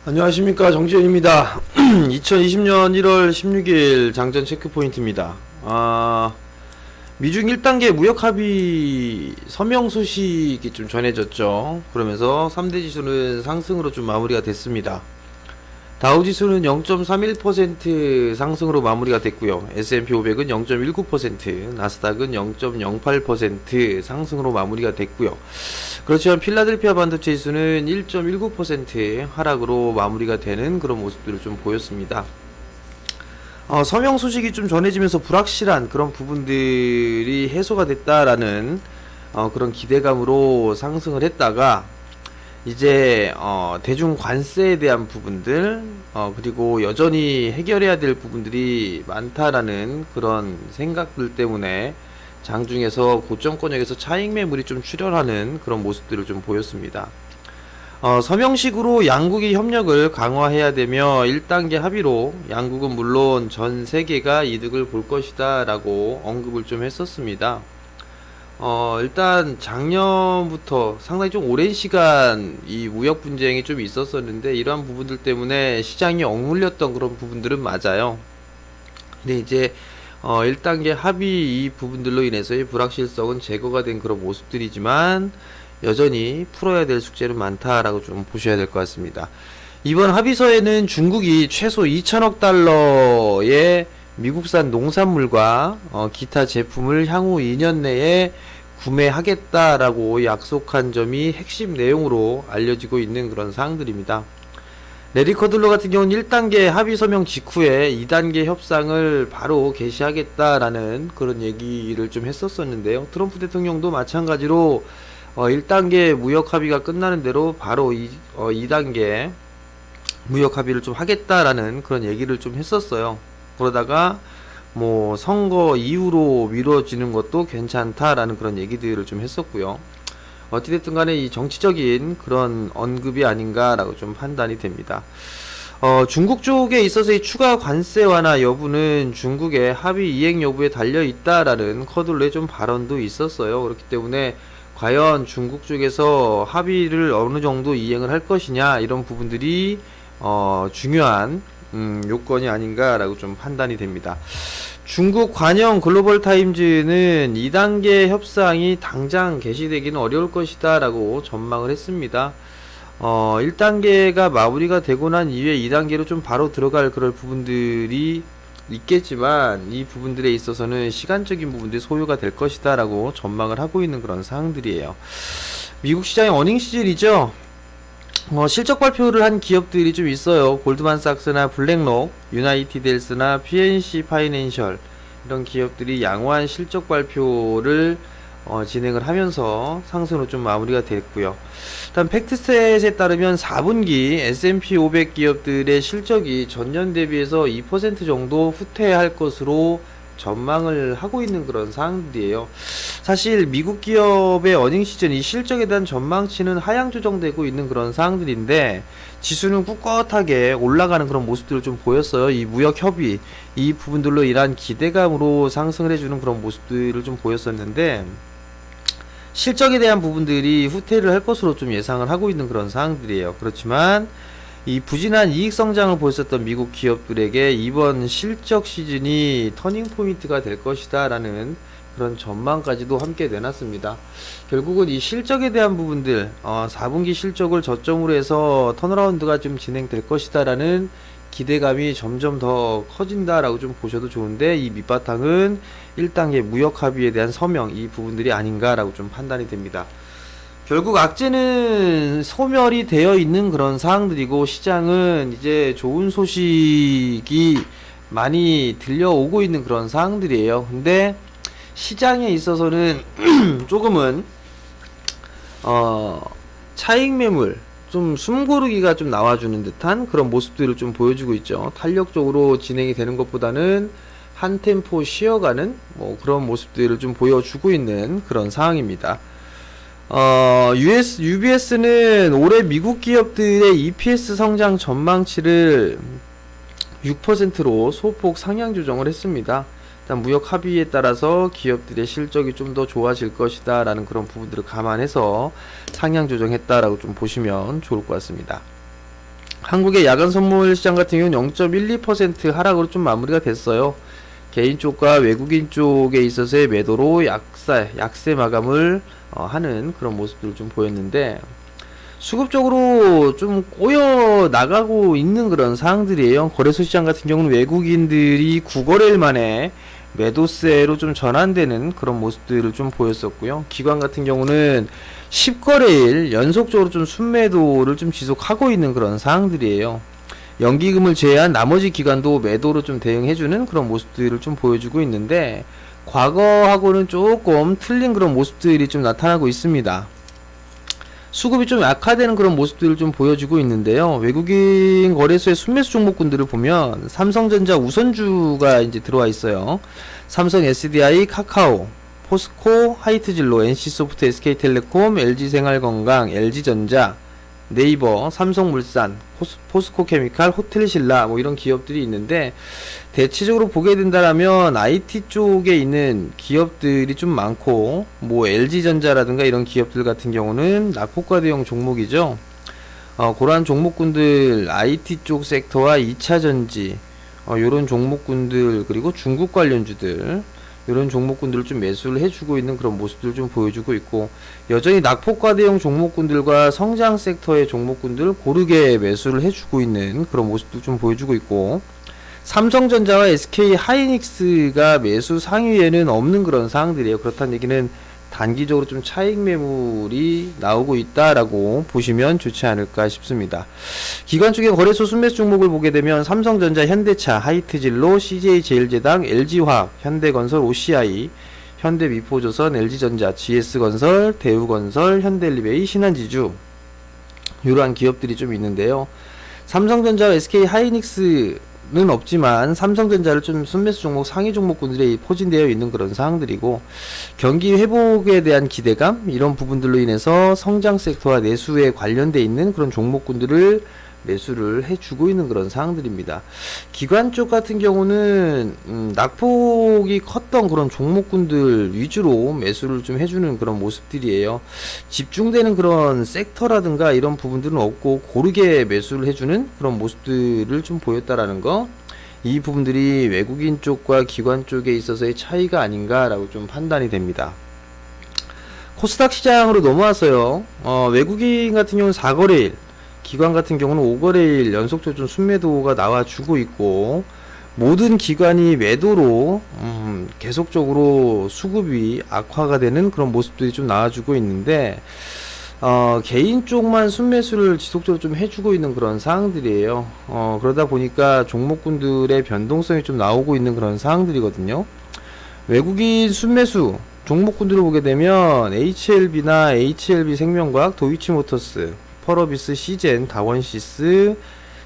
안녕하십니까, 정지현입니다. 2020년 1월 16일 장전 체크포인트입니다. 미중 1단계 무역 합의 서명 소식이 좀 전해졌죠. 그러면서 3대 지수는 상승으로 좀 마무리가 됐습니다. 다우 지수는 0.31% 상승으로 마무리가 됐고요. S&P 500은 0.19%, 나스닥은 0.08% 상승으로 마무리가 됐고요. 그렇지만 필라델피아 반도체 지수는 1.19% 하락으로 마무리가 되는 그런 모습들을 좀 보였습니다. 서명 소식이 좀 전해지면서 불확실한 그런 부분들이 해소가 됐다라는 그런 기대감으로 상승을 했다가 이제 대중 관세에 대한 부분들 그리고 여전히 해결해야 될 부분들이 많다라는 그런 생각들 때문에 장중에서 고점권역에서 차익 매물이 좀 출현하는 그런 모습들을 좀 보였습니다. 서명식으로 양국이 협력을 강화해야 되며 1단계 합의로 양국은 물론 전 세계가 이득을 볼 것이다 라고 언급을 좀 했었습니다. 일단 작년부터 상당히 좀 오랜 시간 이 무역 분쟁이 좀 있었었는데 이러한 부분들 때문에 시장이 억눌렸던 그런 부분들은 맞아요. 근데 이제 1단계 합의 이 부분들로 인해서의 불확실성은 제거가 된 그런 모습들이지만 여전히 풀어야 될 숙제는 많다라고 좀 보셔야 될 것 같습니다. 이번 합의서에는 중국이 최소 2천억 달러의 미국산 농산물과 기타 제품을 향후 2년 내에 구매하겠다라고 약속한 점이 핵심 내용으로 알려지고 있는 그런 사항들입니다. 레리 커들러 같은 경우는 1단계 합의 서명 직후에 2단계 협상을 바로 개시하겠다라는 그런 얘기를 좀 했었었는데요. 트럼프 대통령도 마찬가지로 1단계 무역 합의가 끝나는 대로 바로 2단계 무역 합의를 좀 하겠다라는 그런 얘기를 좀 했었어요. 그러다가 뭐 선거 이후로 미뤄지는 것도 괜찮다라는 그런 얘기들을 좀 했었고요. 어찌됐든 간에 이 정치적인 그런 언급이 아닌가라고 좀 판단이 됩니다. 중국 쪽에 있어서의 추가 관세 완화 여부는 중국의 합의 이행 여부에 달려 있다라는 커들러의 좀 발언도 있었어요. 그렇기 때문에 과연 중국 쪽에서 합의를 어느 정도 이행을 할 것이냐 이런 부분들이 중요한 요건이 아닌가라고 좀 판단이 됩니다. 중국 관영 글로벌 타임즈는 2단계 협상이 당장 개시되기는 어려울 것이다 라고 전망을 했습니다. 1단계가 마무리가 되고 난 이후에 2단계로 좀 바로 들어갈 그럴 부분들이 있겠지만 이 부분들에 있어서는 시간적인 부분들이 소요가 될 것이다 라고 전망을 하고 있는 그런 사항들이에요. 미국 시장의 어닝 시즌이죠. 실적 발표를 한 기업들이 좀 있어요. 골드만삭스나 블랙록, 유나이티드헬스나 PNC 파이낸셜 이런 기업들이 양호한 실적 발표를 진행을 하면서 상승으로 좀 마무리가 됐고요. 일단 팩트셋에 따르면 4분기 S&P 500 기업들의 실적이 전년 대비해서 2% 정도 후퇴할 것으로 전망을 하고 있는 그런 사항들이에요. 사실 미국 기업의 어닝 시즌 이 실적에 대한 전망치는 하향 조정되고 있는 그런 사항들인데 지수는 꿋꿋하게 올라가는 그런 모습들을 좀 보였어요. 이 무역 협의 이 부분들로 인한 기대감으로 상승을 해주는 그런 모습들을 좀 보였었는데 실적에 대한 부분들이 후퇴를 할 것으로 좀 예상을 하고 있는 그런 사항들이에요. 그렇지만 이 부진한 이익 성장을 보였었던 미국 기업들에게 이번 실적 시즌이 터닝 포인트가 될 것이다 라는 그런 전망까지도 함께 내놨습니다. 결국은 이 실적에 대한 부분들 4분기 실적을 저점으로 해서 턴어라운드가 좀 진행될 것이다 라는 기대감이 점점 더 커진다 라고 좀 보셔도 좋은데 이 밑바탕은 1단계 무역 합의에 대한 서명 이 부분들이 아닌가 라고 좀 판단이 됩니다. 결국 악재는 소멸이 되어 있는 그런 사항들이고 시장은 이제 좋은 소식이 많이 들려오고 있는 그런 사항들이에요. 근데 시장에 있어서는 조금은 차익 매물 좀 숨고르기가 좀 나와주는 듯한 그런 모습들을 좀 보여주고 있죠. 탄력적으로 진행이 되는 것보다는 한 템포 쉬어가는 뭐 그런 모습들을 좀 보여주고 있는 그런 상황입니다. UBS는 올해 미국 기업들의 EPS 성장 전망치를 6%로 소폭 상향 조정을 했습니다. 일단 무역 합의에 따라서 기업들의 실적이 좀 더 좋아질 것이다 라는 그런 부분들을 감안해서 상향 조정했다라고 좀 보시면 좋을 것 같습니다. 한국의 야간 선물 시장 같은 경우는 0.12% 하락으로 좀 마무리가 됐어요. 개인 쪽과 외국인 쪽에 있어서의 매도로 약세 마감을 하는 그런 모습들을 좀 보였는데, 수급적으로 좀 꼬여 나가고 있는 그런 상황들이에요. 거래소 시장 같은 경우는 외국인들이 9거래일 만에 매도세로 좀 전환되는 그런 모습들을 좀 보였었고요. 기관 같은 경우는 10거래일 연속적으로 좀 순매도를 좀 지속하고 있는 그런 상황들이에요. 연기금을 제외한 나머지 기관도 매도로 좀 대응해주는 그런 모습들을 좀 보여주고 있는데, 과거하고는 조금 틀린 그런 모습들이 좀 나타나고 있습니다. 수급이 좀 약화되는 그런 모습들을 좀 보여주고 있는데요. 외국인 거래소의 순매수 종목군들을 보면 삼성전자 우선주가 이제 들어와 있어요. 삼성 SDI, 카카오, 포스코, 하이트진로, NC소프트, SK텔레콤, LG생활건강, LG전자, 네이버, 삼성물산, 포스코케미칼, 호텔신라 뭐 이런 기업들이 있는데, 대체적으로 보게 된다라면 IT 쪽에 있는 기업들이 좀 많고, 뭐 LG전자라든가 이런 기업들 같은 경우는 낙폭과대형 종목이죠. 그러한 종목군들, IT 쪽 섹터와 2차전지 요런 종목군들, 그리고 중국 관련주들, 이런 종목군들을 좀 매수를 해주고 있는 그런 모습들을 좀 보여주고 있고, 여전히 낙폭과대형 종목군들과 성장 섹터의 종목군들을 고르게 매수를 해주고 있는 그런 모습도 좀 보여주고 있고, 삼성전자와 SK 하이닉스가 매수 상위에는 없는 그런 상황들이에요. 그렇다는 얘기는 단기적으로 좀 차익 매물이 나오고 있다라고 보시면 좋지 않을까 싶습니다. 기관 쪽의 거래소 순매수 종목을 보게 되면 삼성전자, 현대차, 하이트진로, CJ제일제당, LG화학, 현대건설, OCI, 현대미포조선, LG전자, GS건설, 대우건설, 현대리베이, 신한지주, 이러한 기업들이 좀 있는데요. 삼성전자와 SK 하이닉스는 없지만 삼성전자를 좀 순매수 종목 상위 종목군들에 포진되어 있는 그런 상황들이고, 경기 회복에 대한 기대감 이런 부분들로 인해서 성장 섹터와 내수에 관련돼 있는 그런 종목군들을 매수를 해주고 있는 그런 상황들입니다. 기관 쪽 같은 경우는 낙폭이 컸던 그런 종목군들 위주로 매수를 좀 해주는 그런 모습들이에요. 집중되는 그런 섹터라든가 이런 부분들은 없고 고르게 매수를 해주는 그런 모습들을 좀 보였다라는 거, 이 부분들이 외국인 쪽과 기관 쪽에 있어서의 차이가 아닌가라고 좀 판단이 됩니다. 코스닥 시장으로 넘어와서요. 외국인 같은 경우는 4거래일, 기관 같은 경우는 5거래일 연속적으로 좀 순매도가 나와주고 있고, 모든 기관이 매도로 계속적으로 수급이 악화가 되는 그런 모습들이 좀 나와주고 있는데, 개인 쪽만 순매수를 지속적으로 좀 해주고 있는 그런 상황들이에요. 그러다 보니까 종목군들의 변동성이 좀 나오고 있는 그런 상황들이거든요. 외국인 순매수 종목군들을 보게 되면 HLB나 HLB생명과학, 도이치모터스, 펄어비스, 시젠, 다원시스,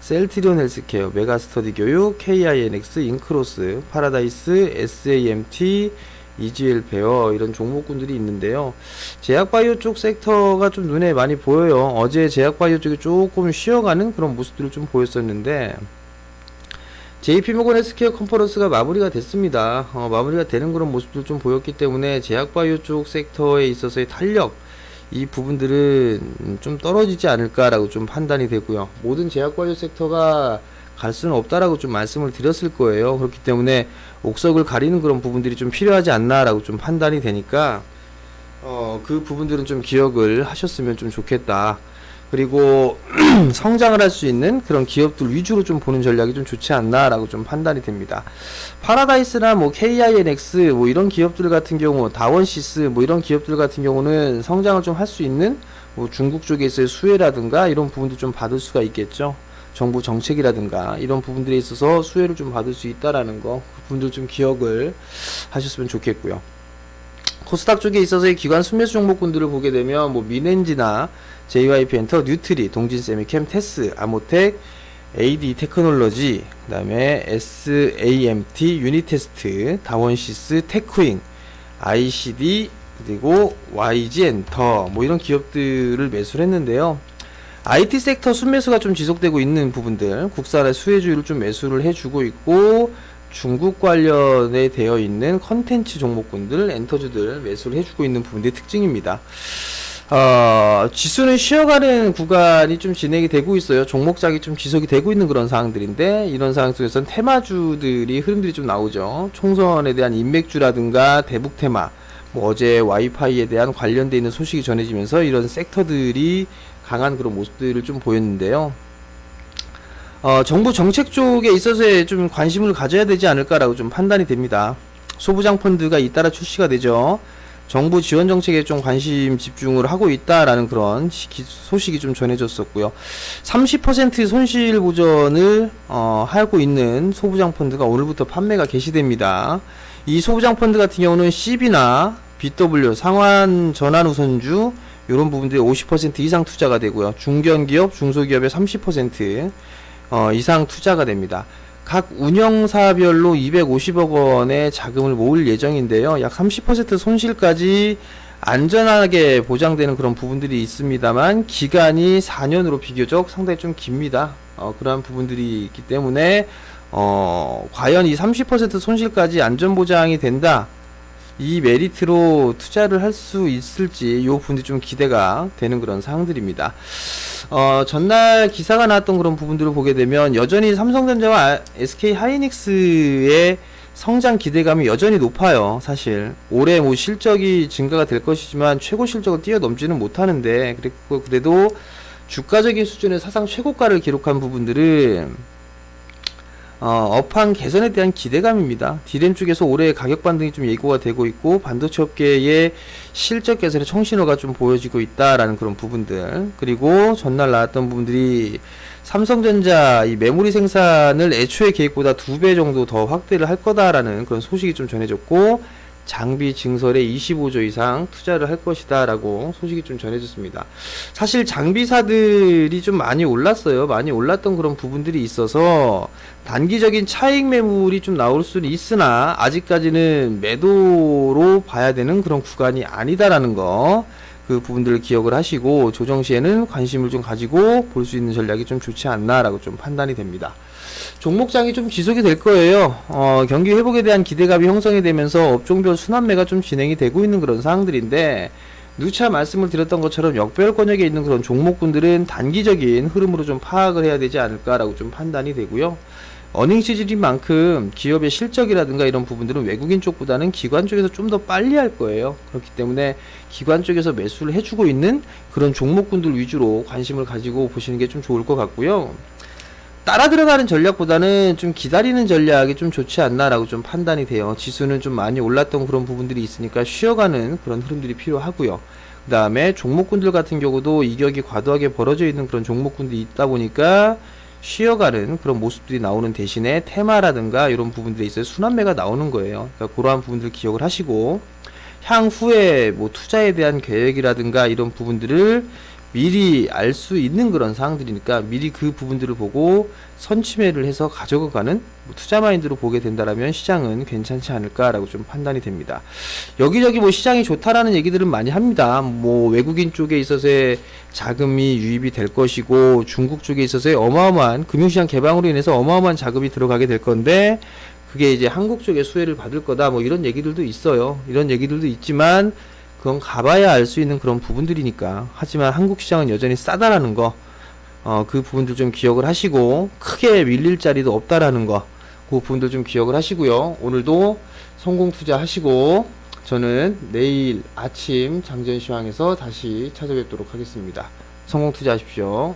셀트리온 헬스케어, 메가스터디 교육, KINX, 인크로스, 파라다이스, SAMT, EGL 베어, 이런 종목군들이 있는데요. 제약바이오 쪽 섹터가 좀 눈에 많이 보여요. 어제 제약바이오 쪽이 조금 쉬어가는 그런 모습들을 좀 보였었는데, JP모건 헬스케어 컨퍼런스가 마무리가 됐습니다. 마무리가 되는 그런 모습들 좀 보였기 때문에 제약바이오 쪽 섹터에 있어서의 탄력, 이 부분들은 좀 떨어지지 않을까라고 좀 판단이 되고요. 모든 제약바이오 섹터가 갈 수는 없다라고 좀 말씀을 드렸을 거예요. 그렇기 때문에 옥석을 가리는 그런 부분들이 좀 필요하지 않나라고 좀 판단이 되니까 그 부분들은 좀 기억을 하셨으면 좀 좋겠다. 그리고 성장을 할 수 있는 그런 기업들 위주로 좀 보는 전략이 좀 좋지 않나라고 좀 판단이 됩니다. 파라다이스나 뭐 KINX 뭐 이런 기업들 같은 경우, 다원시스 뭐 이런 기업들 같은 경우는 성장을 좀 할 수 있는 뭐 중국 쪽에 있어의 수혜라든가 이런 부분도 좀 받을 수가 있겠죠. 정부 정책이라든가 이런 부분들에 있어서 수혜를 좀 받을 수 있다라는 거, 그 부분들 좀 기억을 하셨으면 좋겠고요. 코스닥 쪽에 있어서의 기관 순매수 종목군들을 보게 되면 뭐 미넨지나 JYP엔터, 뉴트리, 동진세미캠, 테스, 아모텍, AD 테크놀로지, 그 다음에 SAMT, 유니테스트, 다원시스, 테크윙, ICD, 그리고 YG엔터 뭐 이런 기업들을 매수를 했는데요. IT 섹터 순매수가 좀 지속되고 있는 부분들, 국산의 수혜주를 좀 매수를 해주고 있고, 중국 관련에 되어 있는 컨텐츠 종목군들, 엔터주들 매수를 해주고 있는 부분들이 특징입니다. 지수는 쉬어가는 구간이 좀 진행이 되고 있어요. 종목장이 좀 지속이 되고 있는 그런 상황들인데, 이런 상황 속에서는 테마주들이 흐름들이 좀 나오죠. 총선에 대한 인맥주라든가 대북 테마, 뭐 어제 와이파이에 대한 관련돼 있는 소식이 전해지면서 이런 섹터들이 강한 그런 모습들을 좀 보였는데요. 정부 정책 쪽에 있어서의 좀 관심을 가져야 되지 않을까라고 좀 판단이 됩니다. 소부장 펀드가 잇따라 출시가 되죠. 정부 지원 정책에 좀 관심 집중을 하고 있다라는 그런 소식이 좀 전해졌었고요. 30% 손실 보전을 하고 있는 소부장 펀드가 오늘부터 판매가 개시됩니다. 이 소부장 펀드 같은 경우는 CB나 BW 상환 전환 우선주 이런 부분들이 50% 이상 투자가 되고요. 중견기업, 중소기업의 30% 이상 투자가 됩니다. 각 운영사별로 250억 원의 자금을 모을 예정인데요. 약 30% 손실까지 안전하게 보장되는 그런 부분들이 있습니다만 기간이 4년으로 비교적 상당히 좀 깁니다. 그러한 부분들이 있기 때문에 과연 이 30% 손실까지 안전보장이 된다, 이 메리트로 투자를 할 수 있을지 이 부분이 좀 기대가 되는 그런 사항들입니다. 전날 기사가 나왔던 그런 부분들을 보게 되면 여전히 삼성전자와 SK 하이닉스의 성장 기대감이 여전히 높아요. 사실 올해 뭐 실적이 증가가 될 것이지만 최고 실적을 뛰어넘지는 못하는데, 그래도 주가적인 수준의 사상 최고가를 기록한 부분들은 업황 개선에 대한 기대감입니다. 디램 쪽에서 올해 가격 반등이 좀 예고가 되고 있고, 반도체 업계의 실적 개선의 청신호가 좀 보여지고 있다라는 그런 부분들, 그리고 전날 나왔던 부분들이 삼성전자 이 메모리 생산을 애초에 계획보다 2배 정도 더 확대를 할 거다라는 그런 소식이 좀 전해졌고, 장비 증설에 25조 이상 투자를 할 것이다 라고 소식이 좀 전해졌습니다. 사실 장비사들이 좀 많이 올랐어요. 많이 올랐던 그런 부분들이 있어서 단기적인 차익 매물이 좀 나올 수는 있으나 아직까지는 매도로 봐야 되는 그런 구간이 아니다라는 거, 그 부분들을 기억을 하시고 조정 시에는 관심을 좀 가지고 볼 수 있는 전략이 좀 좋지 않나라고 좀 판단이 됩니다. 종목장이 좀 지속이 될 거예요. 경기 회복에 대한 기대감이 형성이 되면서 업종별 순환매가 좀 진행이 되고 있는 그런 상황들인데, 누차 말씀을 드렸던 것처럼 역별 권역에 있는 그런 종목군들은 단기적인 흐름으로 좀 파악을 해야 되지 않을까라고 좀 판단이 되고요. 어닝 시즌인 만큼 기업의 실적이라든가 이런 부분들은 외국인 쪽보다는 기관 쪽에서 좀 더 빨리 할 거예요. 그렇기 때문에 기관 쪽에서 매수를 해주고 있는 그런 종목군들 위주로 관심을 가지고 보시는 게 좀 좋을 것 같고요. 따라 들어가는 전략보다는 좀 기다리는 전략이 좀 좋지 않나라고 좀 판단이 돼요. 지수는 좀 많이 올랐던 그런 부분들이 있으니까 쉬어가는 그런 흐름들이 필요하고요. 그 다음에 종목군들 같은 경우도 이격이 과도하게 벌어져 있는 그런 종목군들이 있다 보니까 쉬어가는 그런 모습들이 나오는 대신에 테마라든가 이런 부분들에 있어서 순환매가 나오는 거예요. 그러니까 그러한 부분들 기억을 하시고, 향후에 뭐 투자에 대한 계획이라든가 이런 부분들을 미리 알 수 있는 그런 사항들이니까 미리 그 부분들을 보고 선취매를 해서 가져가는 뭐 투자 마인드로 보게 된다라면 시장은 괜찮지 않을까라고 좀 판단이 됩니다. 여기저기 뭐 시장이 좋다라는 얘기들은 많이 합니다. 뭐 외국인 쪽에 있어서의 자금이 유입이 될 것이고, 중국 쪽에 있어서의 어마어마한 금융시장 개방으로 인해서 어마어마한 자금이 들어가게 될 건데, 그게 이제 한국 쪽에 수혜를 받을 거다 뭐 이런 얘기들도 있어요. 이런 얘기들도 있지만 그건 가봐야 알 수 있는 그런 부분들이니까. 하지만 한국 시장은 여전히 싸다라는 거, 그 부분들 좀 기억을 하시고, 크게 밀릴 자리도 없다라는 거, 그 부분들 좀 기억을 하시고요. 오늘도 성공 투자하시고, 저는 내일 아침 장전시황에서 다시 찾아뵙도록 하겠습니다. 성공 투자하십시오.